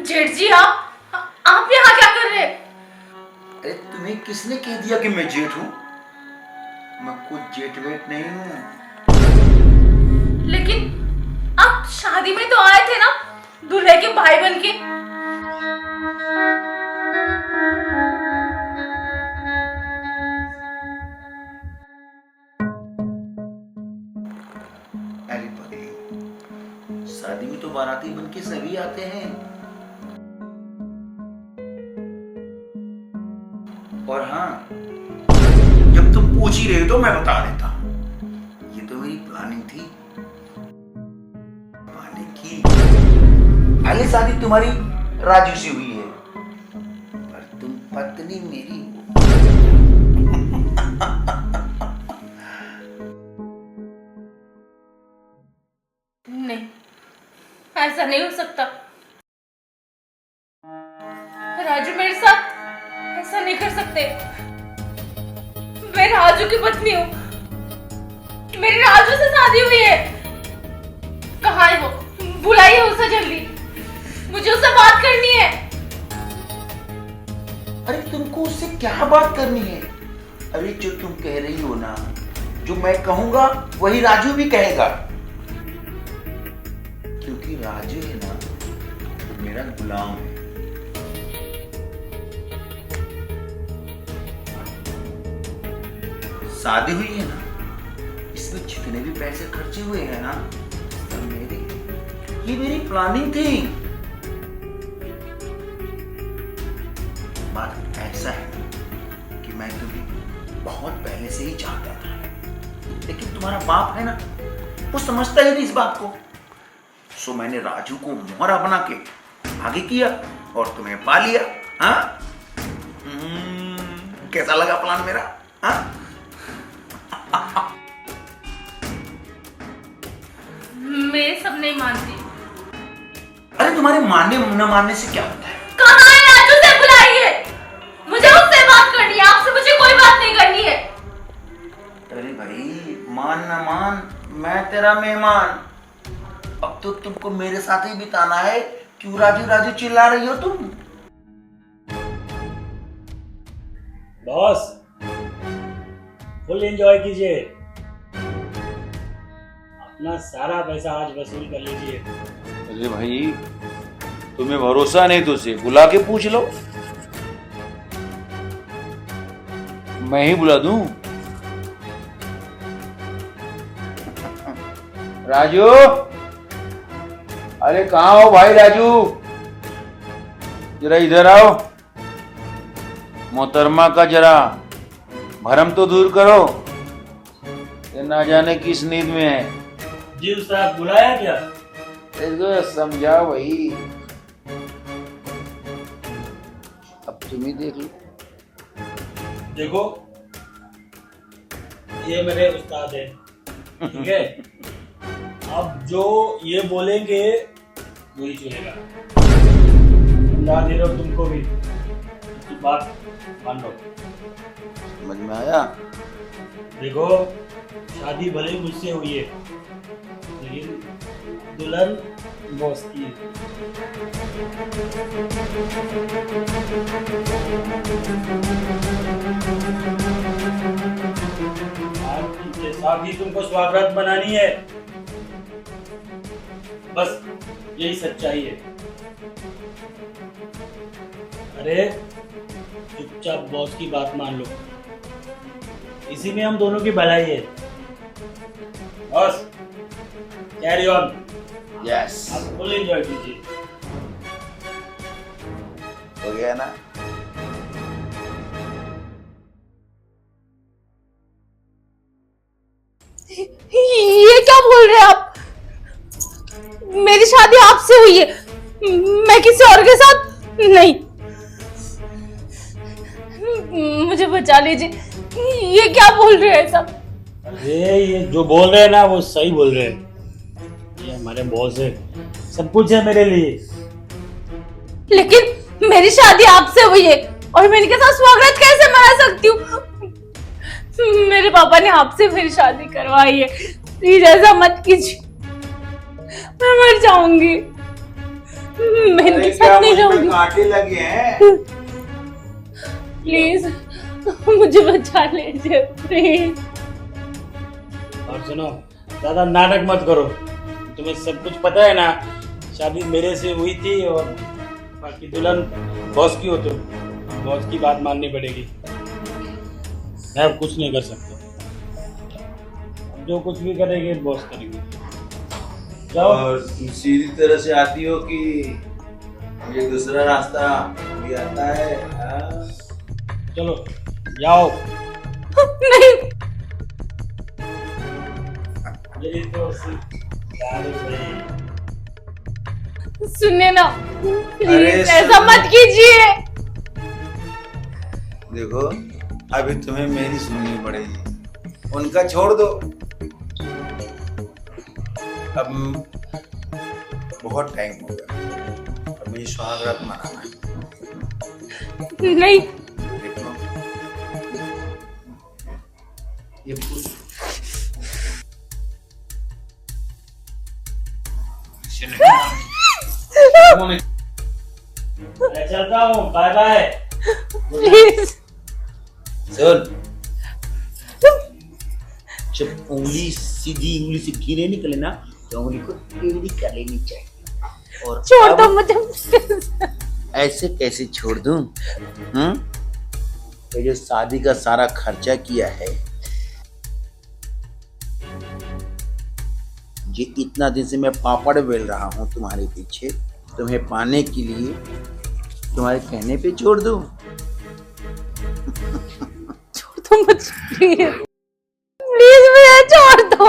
जेठ जी आप यहाँ क्या कर रहे हैं? अरे तुम्हें किसने कह दिया कि मैं जेठ हूँ? मैं कुछ जेठ वेठ नहीं हूँ। लेकिन आप शादी में तो आए थे ना, दूल्हे के भाई बन के। अरे पगली, शादी में तो बाराती बन के सभी आते हैं। और हाँ, जब तुम पूछ ही रहे हो तो मैं बता देता हूँ, ये तो मेरी प्लानिंग थी पाने की। पहले शादी तुम्हारी राजू से हुई है, पर तुम पत्नी मेरी हो। नहीं, ऐसा नहीं हो सकता। राजू मेरे साथ ऐसा नहीं कर सकते। मैं राजू की पत्नी हूँ, मेरी राजू से शादी हुई है। कहाँ है वो? बुलाइए उसे जल्दी, मुझे उससे बात करनी है। अरे तुमको उससे क्या बात करनी है? अरे जो तुम कह रही हो ना, जो मैं कहूंगा वही राजू भी कहेगा, क्योंकि राजू है ना तो मेरा गुलाम है। शादी हुई है ना, इसमें जितने भी पैसे खर्चे हुए हैं ना, सब मेरे। ये मेरी प्लानिंग थी। बात ऐसा है कि मैं तुम्हें बहुत पहले से ही चाहता था, लेकिन तुम्हारा बाप है ना, वो समझता ही नहीं इस बात को। सो मैंने राजू को मोहरा बना के आगे किया और तुम्हें पा लिया। हाँ, कैसा लगा प्लान मेरा? हाँ, मैं सब नहीं मानती। अरे तुम्हारे मानने न मानने से क्या होता है? कहाँ है राजू? से बुलाइए, मुझे उससे बात करनी है, आपसे मुझे कोई बात नहीं करनी है। अरे भाई, मान न मान, मैं तेरा मेहमान। अब तो तुमको मेरे साथ ही बिताना है। क्यों राजू राजू चिल्ला रही हो तुम? बॉस, फुल एंजॉय कीजिए, अपना सारा पैसा आज वसूल कर लीजिए। अरे भाई, तुम्हें भरोसा नहीं तो उसे बुला के पूछ लो। मैं ही बुला दूं? राजू, अरे कहाँ हो भाई राजू? जरा इधर आओ। मोहतरमा का जरा भरम तो दूर करो, ये ना जाने किस नींद में है। जी उस्ताद, बुलाया क्या? इसको समझाओ भाई। अब तुम ही देख लो। देखो, ये मेरे उस्ताद हैं, ठीक है? अब जो ये बोलेंगे वही चलेगा। समझा दे रहा हूं तुमको भी, बात मान लो। समझ में आया? देखो, शादी भले ही मुझसे हुई है, लेकिन दुल्हन बॉस की है। आपके साथ ही तुमको स्वागत बनानी है, बस यही सच्चाई है। अरे चुपचाप बॉस की बात मान लो, इसी में हम दोनों की भलाई है। Boss, carry on. यस, आप फुल एंजॉय कीजिए। हो गया ना? ये क्या बोल रहे हैं आप? मेरी शादी आपसे हुई है, मैं किसी और के साथ नहीं। मुझे बचा लीजिए, ये क्या बोल रहे हैं सब? अरे ये जो बोल रहे हैं ना, वो सही बोल रहे हैं। ये हमारे बॉस है, सब कुछ है मेरे लिए। लेकिन मेरी शादी आपसे हुई है और मैं इनके साथ स्वागत कैसे मना सकती हूँ? मेरे पापा ने आपसे मेरी शादी करवाई है, प्लीज ऐसा मत कीजिए, मैं मर जाऊंगी। मैं इनके अरे साथ क्या नहीं मुझ पे रहूंगी। कांटे लगे हैं? प्लीज मुझे बचा लीजिए प्लीज। और सुनो, ज्यादा नाटक मत करो। तुम्हें सब कुछ पता है ना, शादी मेरे से हुई थी और बाकी दुल्हन बॉस की हो, तो बॉस की बात माननी पड़ेगी। मैं अब कुछ नहीं कर सकता, जो कुछ भी करेंगे बॉस करेंगे। जाओ। और तुम सीधी तरह से आती हो कि ये दूसरा रास्ता भी आता है? हाँ? चलो जाओ। नहीं, मेरी तो सिर्फ याद है। सुनिए ना अरे प्लीज, ऐसा सुन। मत कीजिए। देखो, अभी तुम्हें मेरी सुननी पड़ेगी। उनका छोड़ दो। अब बहुत टाइम हो गया, अब मुझे सुहागरात मनाना है। नहीं, देखो, ये मैं चलता हूँ, बाय बाय। प्लीज। सुन, जब उंगली सीधी उंगली से गिरे निकले ना, तो उंगली को टेढ़ी कर लेनी चाहिए। और छोड़ अब दो मुझे। ऐसे कैसे छोड़ दूं? ये जो शादी का सारा खर्चा किया है, ये इतना दिन से मैं पापड़ बेल रहा हूँ तुम्हारे पीछे, तुम्हें पाने के लिए तुम्हारे कहने पे छोड़ दूं? छोड़ दो मुझे प्लीज, प्लीज मुझे छोड़ दो,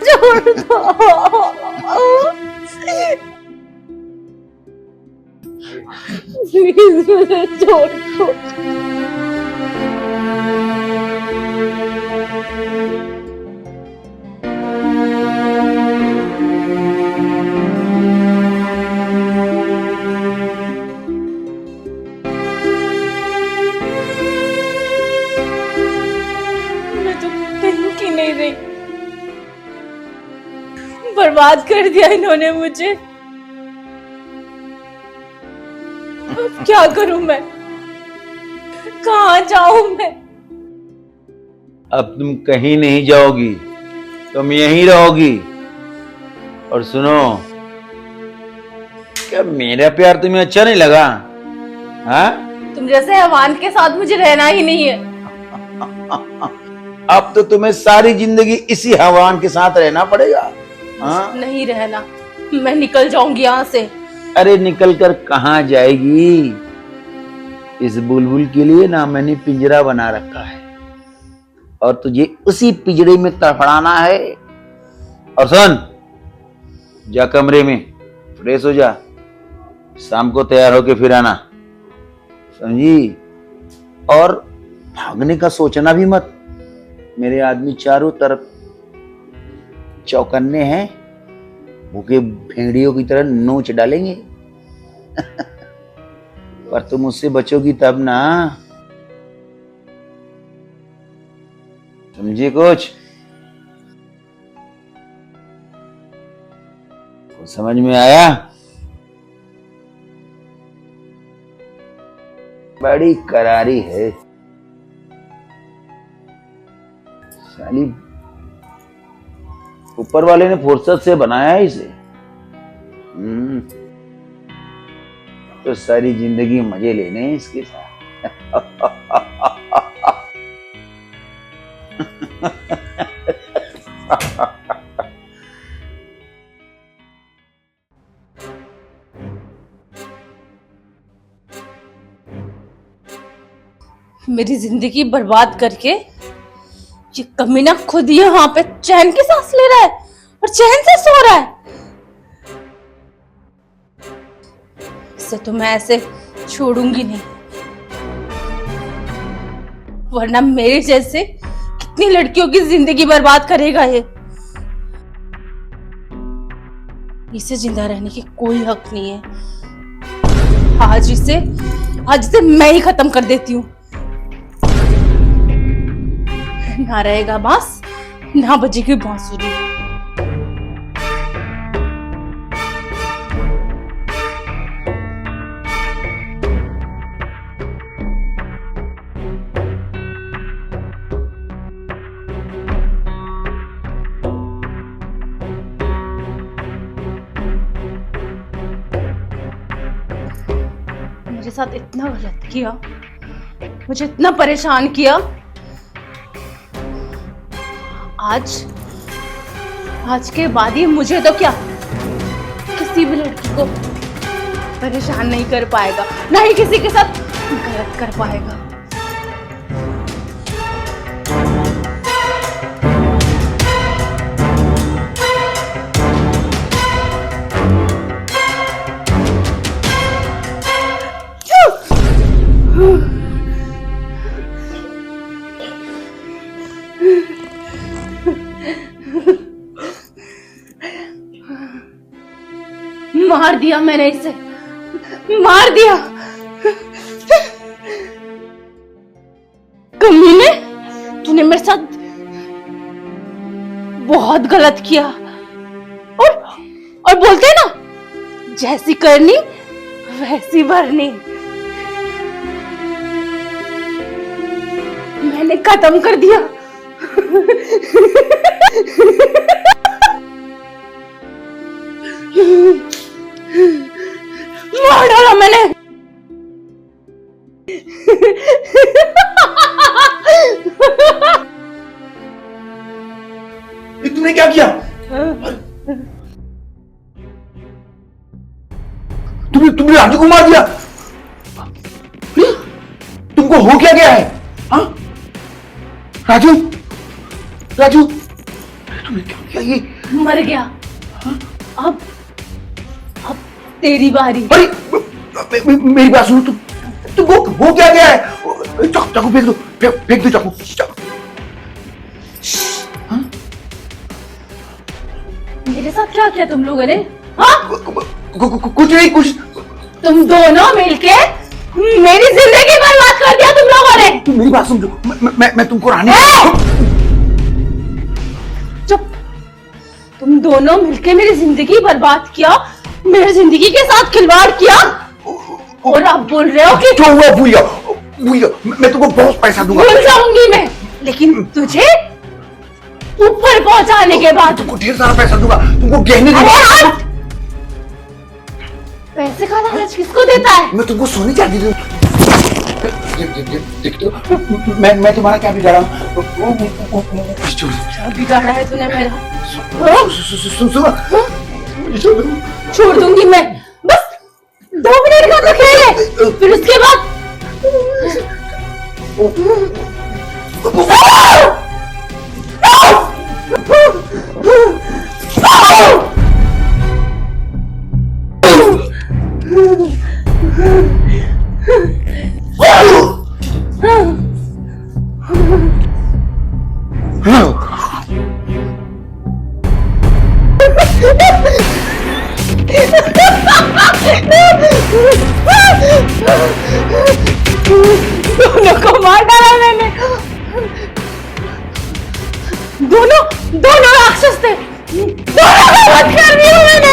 छोड़ दो। प्लीज मुझे छोड़ दो। मैं तो कहीं की नहीं रही, बर्बाद कर दिया इन्होंने मुझे। अब क्या करूं मैं, कहाँ जाऊं मैं? अब तुम कहीं नहीं जाओगी, तुम यहीं रहोगी। और सुनो, क्या मेरा प्यार तुम्हें अच्छा नहीं लगा? हाँ? तुम जैसे हैवान के साथ मुझे रहना ही नहीं है। अब तो तुम्हें सारी जिंदगी इसी हैवान के साथ रहना पड़ेगा। हाँ? नहीं रहना, मैं निकल जाऊंगी यहाँ से। अरे निकल कर कहाँ जाएगी? इस बुलबुल के लिए ना मैंने पिंजरा बना रखा है, और तुझे उसी पिंजरे में तड़फड़ाना है। और सुन, जा कमरे में फ्रेश हो जा, शाम को तैयार होके फिर आना, समझी? और भागने का सोचना भी मत। मेरे आदमी चारों तरफ चौकन्ने हैं, भूखे भेड़ियों की तरह नोच डालेंगे। पर तुम उससे बचोगी तब ना, समझे? कुछ समझ में आया? बड़ी करारी है साली, ऊपर वाले ने फुर्सत से बनाया है इसे। तो सारी जिंदगी मजे लेने हैं इसके साथ। मेरी जिंदगी बर्बाद करके ये कमीना खुद ही वहां पे चैन की सांस ले रहा है और चैन से सो रहा है। इसे तो मैं ऐसे छोड़ूंगी नहीं, वरना मेरे जैसे कितनी लड़कियों की जिंदगी बर्बाद करेगा ये। इसे जिंदा रहने की कोई हक नहीं है। आज इसे मैं ही खत्म कर देती हूँ। ना रहेगा बांस, ना बजेगी बांसुरी। मेरे साथ इतना गलत किया, मुझे इतना परेशान किया। आज के बाद ही मुझे तो क्या, किसी भी लड़की को परेशान नहीं कर पाएगा, ना ही किसी के साथ गलत कर पाएगा। मार दिया मैंने इसे, मार दिया। कमीने, तूने मेरे साथ बहुत गलत किया। और बोलते हैं ना, जैसी करनी वैसी भरनी। मैंने खत्म कर दिया। मार डाला मैंने। तुमने क्या किया? तुमने राजू को मार दिया? तुमको हो क्या गया है? हाँ? राजू, राजू, तुमने क्या किया? ये मर गया। अब तेरी बारी। अरे मेरी बात सुनो, तुमको हो क्या गया है? चाकू फेंक दो, फेंक दो चाकू। मेरे साथ क्या किया तुम लोगों ने? हाँ? कुछ नहीं, कुछ। तुम दोनों मिलके मेरी जिंदगी बर्बाद कर दिया तुम लोगों ने। तुम मेरी बात समझो, मैं तुमको रहने। चुप। तुम दोनों मिलके मेरी जिंदगी बर्बाद किया, मेरी जिंदगी के साथ खिलवाड़ किया, और आप बोल रहे हो कि क्या हुआ? भूलिया, भूलिया, मैं तुमको बहुत पैसा दूंगा। भूल जाऊंगी मैं, लेकिन तुझे ऊपर पहुंचाने के बाद तुमको ढेर सारा पैसा दूंगा, तुमको गहने अरे दूंगा। हाँ! पैसे का लालच किसको देता है? मैं तुमको सोने चाहती हूँ। देखते हो, मैं तुम्हारा क्या बिगाड़ा हूँ? क्या बिगाड़ा है तूने मेरा? छोड़ दूंगी मैं, बस 2 मिनट का तो खेल है, फिर उसके बाद दोनों को मार डाला मैंने। दोनों राक्षस थे, दोनों को वध कर दिया मैंने।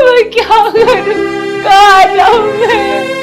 मैं क्या करूं? कहाँ जाऊं मैं?